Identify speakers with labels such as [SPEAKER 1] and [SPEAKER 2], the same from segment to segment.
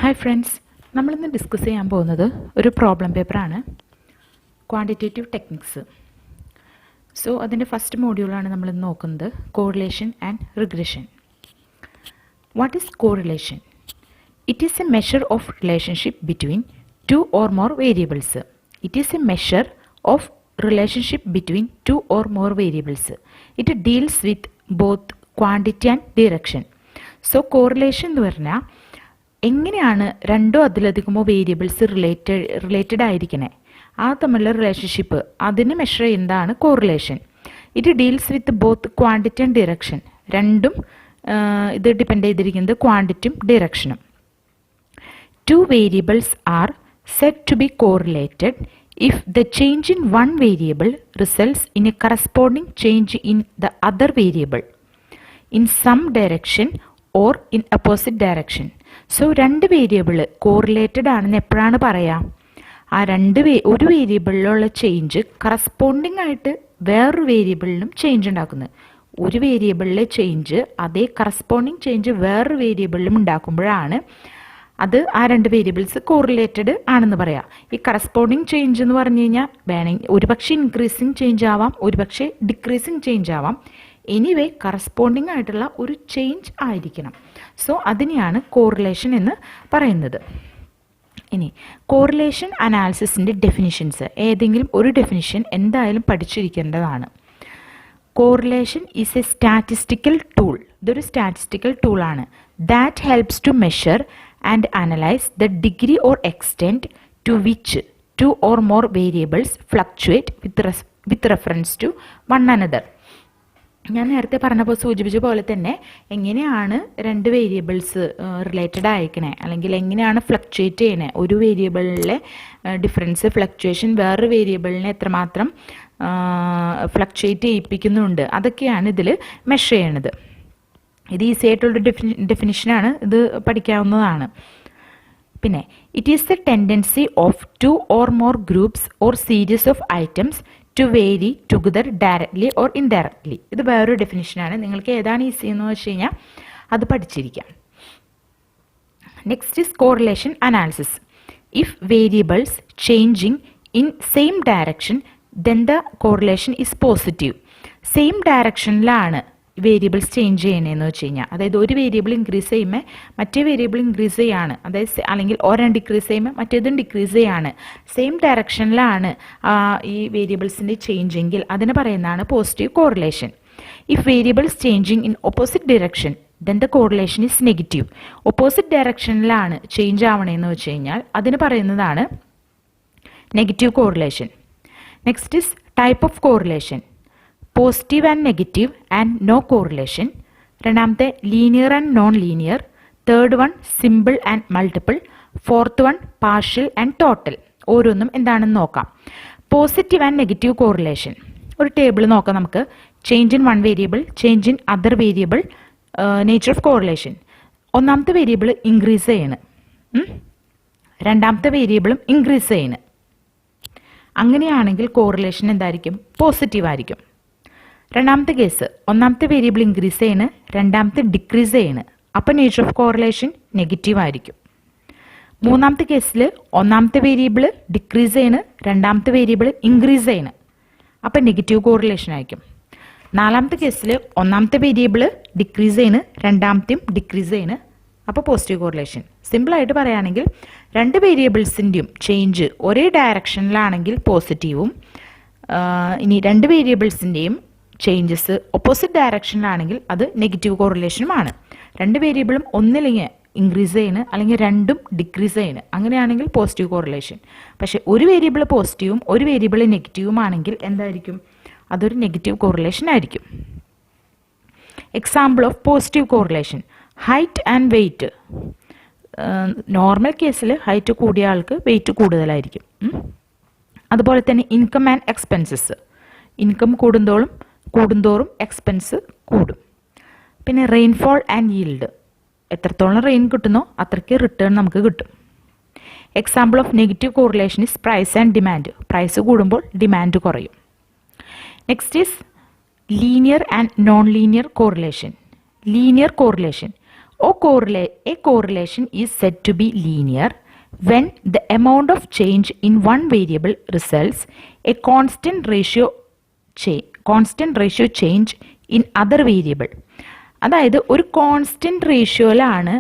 [SPEAKER 1] Hi friends, നമ്മളിന്ന് discuss ചെയ്യാൻ പോകുന്നത് ഒരു പ്രോബ്ലം പേപ്പറാണ്, ക്വാണ്ടിറ്റേറ്റീവ് ടെക്നിക്സ്. സോ അതിൻ്റെ ഫസ്റ്റ് മോഡ്യൂളാണ് നമ്മളിന്ന് നോക്കുന്നത്, correlation and regression. What is correlation? It is A measure of relationship between two or more variables. It is A measure of relationship between two or more variables. It deals with both quantity and direction. So correlation എന്ന് പറഞ്ഞാൽ എങ്ങനെയാണ് രണ്ടോ അതിലധികമോ variables related ആയിരിക്കണേ, ആ തമ്മിലുള്ള relationship അതിന് measure ചെയ്യുന്നതാണ് correlation. It deals with both quantity and direction. രണ്ടും ഇത് ഡിപ്പെൻഡ് ചെയ്തിരിക്കുന്നത് ക്വാണ്ടിറ്റിയും ഡിറക്ഷനും. Two variables are said to be correlated if the change in one variable results in a corresponding change in the other variable in some direction or in opposite direction. So രണ്ട് variable correlated ആണെന്ന് എപ്പോഴാണ് പറയാം? ആ ഒരു വേരിയബിളിലുള്ള change corresponding ആയിട്ട് വേറൊരു വേരിയബിളിനും change ഉണ്ടാക്കുന്നത്. ഒരു വേരിയബിളിലെ ചേഞ്ച് അതേ കറസ്പോണ്ടിങ് ചേഞ്ച് വേറൊരു വേരിയബിളിലും ഉണ്ടാക്കുമ്പോഴാണ് അത് ആ രണ്ട് വേരിയബിൾസ് കോറിലേറ്റഡ് ആണെന്ന് പറയാം. ഈ കറസ്പോണ്ടിങ് ചേഞ്ച് എന്ന് പറഞ്ഞു കഴിഞ്ഞാൽ വേണമെങ്കിൽ ഒരുപക്ഷെ ഇൻക്രീസിങ് ചേഞ്ച് ആവാം, ഒരുപക്ഷെ ഡിക്രീസിങ് ചേഞ്ച് ആവാം. എനിവേ കറസ്പോണ്ടിങ് ആയിട്ടുള്ള ഒരു ചേഞ്ച് ആയിരിക്കണം. സോ അതിനെയാണ് കോറിലേഷൻ എന്ന് പറയുന്നത്. ഇനി കോറിലേഷൻ അനാലിസിസിൻ്റെ ഡെഫിനിഷൻസ്, ഏതെങ്കിലും ഒരു ഡെഫിനിഷൻ എന്തായാലും പഠിച്ചിരിക്കേണ്ടതാണ്. Correlation is a statistical tool. ഇതൊരു സ്റ്റാറ്റിസ്റ്റിക്കൽ ടൂളാണ്. That helps to measure and analyze the degree or extent to which two or more variables fluctuate with reference to one another. ഞാൻ നേരത്തെ പറഞ്ഞപ്പോൾ സൂചിപ്പിച്ച പോലെ തന്നെ എങ്ങനെയാണ് രണ്ട് വേരിയബിൾസ് റിലേറ്റഡ് ആയിരിക്കണേ, അല്ലെങ്കിൽ എങ്ങനെയാണ് ഫ്ലക്ച്വേറ്റ് ചെയ്യണേ, ഒരു വേരിയബിളിലെ ഡിഫറൻസ് ഫ്ലക്ച്വേഷൻ വേറൊരു വേരിയബിളിനെ എത്രമാത്രം ഫ്ലക്ച്വേറ്റ് ചെയ്യിപ്പിക്കുന്നുണ്ട്, അതൊക്കെയാണ് ഇതിൽ മെഷർ ചെയ്യണത്. ഇത് ഈസി ആയിട്ടുള്ളൊരു ഡെഫിനിഷനാണ്, ഇത് പഠിക്കാവുന്നതാണ്. പിന്നെ it is the tendency of two or more groups or series of items to vary together directly or indirectly. ഇത് വേറൊരു ഡെഫിനിഷനാണ്. നിങ്ങൾക്ക് ഏതാണ് ഈസി എന്ന് വെച്ച് കഴിഞ്ഞാൽ അത് പഠിച്ചിരിക്കാം. Next is correlation analysis. If variables changing in same direction then the correlation is positive. Same ഡയറക്ഷനിലാണ് വേരിയബിൾസ് ചേഞ്ച് ചെയ്യണതെന്ന് വെച്ച് കഴിഞ്ഞാൽ, അതായത് ഒരു വേരിയബിൾ ഇൻക്രീസ് ചെയ്യുമ്പോൾ മറ്റേ വേരിയബിൾ ഇൻക്രീസ് ചെയ്യാണ്, അതായത് അല്ലെങ്കിൽ ഒരെണ്ണം ഡിക്രീസ് ചെയ്യുമ്പോൾ മറ്റേതും ഡിക്രീസ് ചെയ്യാണ്, സെയിം ഡയറക്ഷനിലാണ് ഈ വേരിയബിൾസിൻ്റെ ചേഞ്ച് എങ്കിൽ അതിന് പറയുന്നതാണ് positive correlation. If variables changing in opposite direction then the correlation is negative. Opposite ഡയറക്ഷനിലാണ് ചേഞ്ച് ആവണേന്ന് വെച്ച് കഴിഞ്ഞാൽ അതിന് പറയുന്നതാണ് negative correlation. Next is type of correlation. Positive and negative and no correlation. രണ്ടാമത്തെ linear and non linear. Third one simple and multiple. Fourth one partial and total. ഓരോന്നും എന്താണെന്ന് നോക്കാം. പോസിറ്റീവ് ആൻഡ് നെഗറ്റീവ് കോറിലേഷൻ ഒരു table നോക്കാം നമുക്ക്. Change in one variable, change in other variable, nature of correlation. ഒന്നാമത്തെ variable increase ചെയ്യണ്, രണ്ടാമത്തെ വേരിയബിളും ഇൻക്രീസ് ചെയ്യണ്. അങ്ങനെയാണെങ്കിൽ കോറിലേഷൻ എന്തായിരിക്കും? പോസിറ്റീവ് ആയിരിക്കും. രണ്ടാമത്തെ കേസ്, ഒന്നാമത്തെ വേരിയബിൾ ഇൻക്രീസ് ചെയ്യണ്, രണ്ടാമത്തെ ഡിക്രീസ് ചെയ്യണ്, അപ്പോൾ നേച്ചർ ഓഫ് കോറിലേഷൻ നെഗറ്റീവ് ആയിരിക്കും. മൂന്നാമത്തെ കേസിൽ ഒന്നാമത്തെ വേരിയബിൾ ഡിക്രീസ് ചെയ്യണ്, രണ്ടാമത്തെ വേരിയബിൾ ഇൻക്രീസ് ചെയ്യണ്, അപ്പോൾ നെഗറ്റീവ് കോറിലേഷൻ ആയിരിക്കും. നാലാമത്തെ കേസിൽ ഒന്നാമത്തെ വേരിയബിൾ ഡിക്രീസ് ചെയ്യണ്, രണ്ടാമത്തെയും ഡിക്രീസ് ചെയ്യണ്, അപ്പോൾ പോസിറ്റീവ് കോറിലേഷൻ. സിമ്പിളായിട്ട് പറയുകയാണെങ്കിൽ രണ്ട് വേരിയബിൾസിൻ്റെയും ചേഞ്ച് ഒരേ ഡയറക്ഷനിലാണെങ്കിൽ പോസിറ്റീവും, ഇനി രണ്ട് വേരിയബിൾസിൻ്റെയും ചേഞ്ചസ് ഓപ്പോസിറ്റ് ഡയറക്ഷനിലാണെങ്കിൽ അത് നെഗറ്റീവ് കോറിലേഷനുമാണ്. രണ്ട് വേരിയബിളും ഒന്നില്ലെങ്കിൽ ഇൻക്രീസ് ചെയ്യണ്, അല്ലെങ്കിൽ രണ്ടും ഡിക്രീസ് ചെയ്യണ്, അങ്ങനെയാണെങ്കിൽ പോസിറ്റീവ് കോറിലേഷൻ. പക്ഷേ ഒരു വേരിയബിൾ പോസിറ്റീവും ഒരു വേരിയബിൾ നെഗറ്റീവും ആണെങ്കിൽ എന്തായിരിക്കും? അതൊരു നെഗറ്റീവ് കോറിലേഷൻ ആയിരിക്കും. Example of positive correlation: height and weight. Normal കേസിൽ ഹൈറ്റ് കൂടിയ ആൾക്ക് വെയ്റ്റ് കൂടുതലായിരിക്കും. അതുപോലെ തന്നെ ഇൻകം ആൻഡ് എക്സ്പെൻസസ്. ഇൻകം കൂടുന്തോറും എക്സ്പെൻസ് കൂടും. പിന്നെ റെയിൻഫോൾ ആൻഡ് ഈൽഡ്. എത്രത്തോളം റെയിൻ കിട്ടുന്നോ അത്രയ്ക്ക് റിട്ടേൺ നമുക്ക് കിട്ടും. Example of negative correlation is price and demand. Price കൂടുമ്പോൾ ഡിമാൻഡ് കുറയും. Next is linear and non linear correlation. Linear correlation: A correlation is said to be linear when the amount of change in one variable results a constant ratio change in other variable. അതായത് ഒരു constant റേഷ്യോയിലാണ്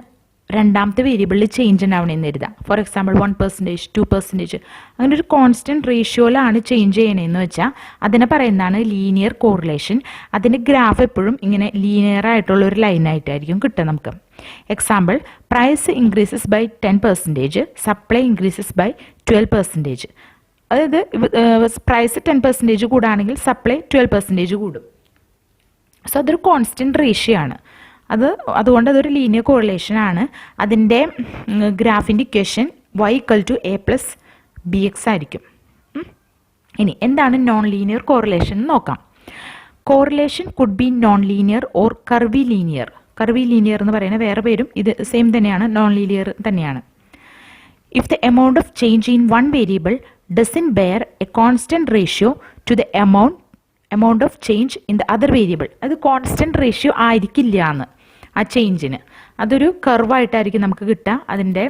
[SPEAKER 1] രണ്ടാമത്തെ വേരിയബിളിൽ change ഉണ്ടാവണമെന്ന് കരുതാം. For example 1%, 2%, അങ്ങനെ ഒരു constant റേഷ്യോയിലാണ് change ചെയ്യണമെന്ന് വെച്ചാൽ അതിനെ പറയുന്നതാണ് ലീനിയർ കോറിലേഷൻ. അതിൻ്റെ ഗ്രാഫ് എപ്പോഴും ഇങ്ങനെ ലീനിയർ ആയിട്ടുള്ള ഒരു ലൈനായിട്ടായിരിക്കും കിട്ടുക നമുക്ക്. Example, price increases by 10%, supply increases by 12%. അതായത് പ്രൈസ് 10% കൂടുകയാണെങ്കിൽ സപ്ലൈ 12% കൂടും. സോ അതൊരു കോൺസ്റ്റൻറ്റ് റേഷ്യോ ആണ്. അതുകൊണ്ട് അതൊരു ലീനിയർ കോറിലേഷൻ ആണ്. അതിൻ്റെ ഗ്രാഫിൻ്റെ ഇക്വേഷൻ y=a+bx ആയിരിക്കും. ഇനി എന്താണ് നോൺ ലീനിയർ കോറിലേഷൻ എന്ന് നോക്കാം. Correlation could be non linear or curvilinear. Curvilinear എന്ന് പറയുന്ന വേറെ പേരും ഇത് സെയിം തന്നെയാണ്, നോൺ ലീനിയർ തന്നെയാണ്. If the amount of change in one variable doesn't bear a constant ratio to the amount of change in the other variable. അത് constant ratio ആയിരിക്കില്ല എന്ന് ആ ചേഞ്ചിന്. അതൊരു കർവായിട്ടായിരിക്കും നമുക്ക് കിട്ടുക അതിൻ്റെ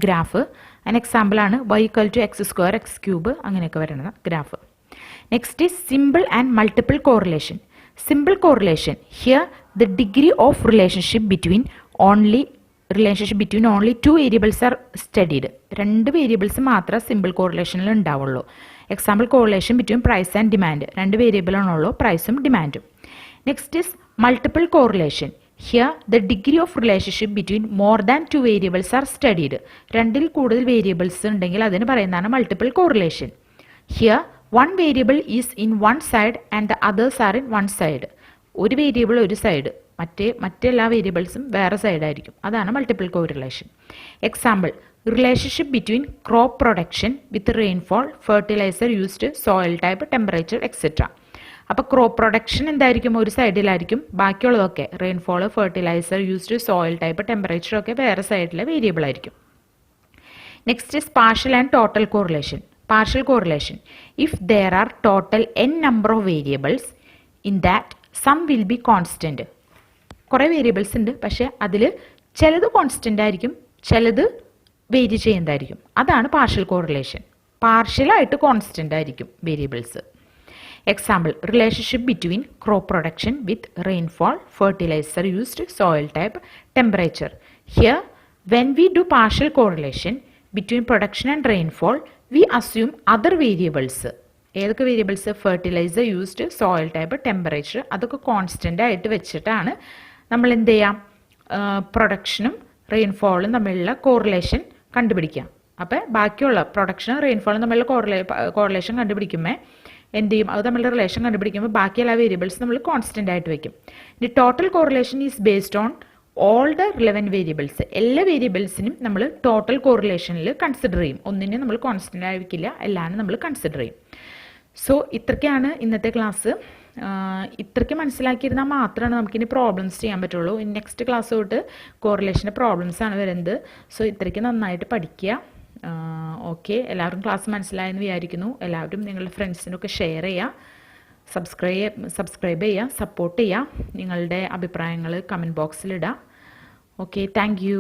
[SPEAKER 1] ഗ്രാഫ്. അതിന് എക്സാമ്പിളാണ് y=x² x³ അങ്ങനെയൊക്കെ വരുന്ന graph. Next is simple and multiple correlation. Simple correlation, here the degree of relationship between only two variables are studied. രണ്ട് വേരിയബിൾസ് മാത്രമേ സിമ്പിൾ കോറിലേഷനിൽ ഉണ്ടാവുള്ളൂ. Example, correlation between price and demand. രണ്ട് വേരിയബിളാണുള്ളൂ, പ്രൈസും ഡിമാൻഡും. Next is multiple correlation. Here the degree of relationship between more than two variables are studied. രണ്ടിൽ കൂടുതൽ വേരിയബിൾസ് ഉണ്ടെങ്കിൽ അതിന് പറയുന്നതാണ് multiple correlation. Here one variable is in one side and the others are in one side. ഒരു variable ഒരു side, മറ്റെല്ലാ വേരിയബിൾസും വേറെ സൈഡായിരിക്കും. അതാണ് multiple correlation. Example, relationship between crop production with rainfall, fertiliser used, soil type, temperature etcetera. അപ്പോൾ crop production എന്തായിരിക്കും? ഒരു സൈഡിലായിരിക്കും. ബാക്കിയുള്ളതൊക്കെ rainfall, fertiliser used, soil type, temperature ഒക്കെ വേറെ സൈഡിലെ വേരിയബിൾ ആയിരിക്കും. Next is partial and total correlation. Partial correlation, if there are total n number of variables in that some will be constant. കുറേ variables ഉണ്ട്, പക്ഷേ അതിൽ ചിലത് കോൺസ്റ്റൻ്റ് ആയിരിക്കും, ചിലത് വേരി ചെയ്യുന്നതായിരിക്കും. അതാണ് പാർഷ്യൽ കോറിലേഷൻ. പാർഷ്യലായിട്ട് കോൺസ്റ്റൻ്റ് ആയിരിക്കും variables. Example, relationship between crop production with rainfall, fertiliser used, soil type, temperature. Here when we do partial correlation between production and rainfall we assume other variables. ഏതൊക്കെ variables? Fertiliser used, soil type, temperature. അതൊക്കെ constant ആയിട്ട് വെച്ചിട്ടാണ് നമ്മൾ എന്ത് ചെയ്യാം? പ്രൊഡക്ഷനും റെയിൻഫോളും തമ്മിലുള്ള correlation കണ്ടുപിടിക്കാം. അപ്പോൾ ബാക്കിയുള്ള പ്രൊഡക്ഷനും റെയിൻഫോളും തമ്മിലുള്ള കോറിലേഷൻ കണ്ടുപിടിക്കുമ്പോൾ എന്ത് ചെയ്യും? അത് തമ്മിലുള്ള റിലേഷൻ കണ്ടുപിടിക്കുമ്പോൾ ബാക്കി എല്ലാ വേരിയബിൾസ് നമ്മൾ കോൺസ്റ്റൻ്റ് ആയിട്ട് വയ്ക്കും. ഇനി total correlation is based on all the relevant variables. എല്ലാ വേരിയബിൾസിനും നമ്മൾ ടോട്ടൽ കോറിലേഷനിൽ കൺസിഡർ ചെയ്യും. ഒന്നിനെ നമ്മൾ കോൺസ്റ്റൻ്റ് ആയിരിക്കില്ല, എല്ലാവരും നമ്മൾ കൺസിഡർ ചെയ്യും. സോ ഇത്രയ്ക്കാണ് ഇന്നത്തെ ക്ലാസ്. ഇത്രയ്ക്ക് മനസ്സിലാക്കിയിരുന്നാൽ മാത്രമാണ് നമുക്കിനി പ്രോബ്ലംസ് ചെയ്യാൻ പറ്റുള്ളൂ. ഇനി നെക്സ്റ്റ് ക്ലാസ് തൊട്ട് കോറിലേഷൻ്റെ പ്രോബ്ലംസ് ആണ് വരുന്നത്. സോ ഇത്രയ്ക്ക് നന്നായിട്ട് പഠിക്കുക. ഓക്കെ, എല്ലാവരും ക്ലാസ് മനസ്സിലായെന്ന് വിചാരിക്കുന്നു. എല്ലാവരും നിങ്ങളുടെ ഫ്രണ്ട്സിനൊക്കെ ഷെയർ ചെയ്യുക, സബ്സ്ക്രൈബ് ചെയ്യുക, സപ്പോർട്ട് ചെയ്യുക. നിങ്ങളുടെ അഭിപ്രായങ്ങൾ കമൻറ്റ് ബോക്സിലിടുക. Okay, thank U.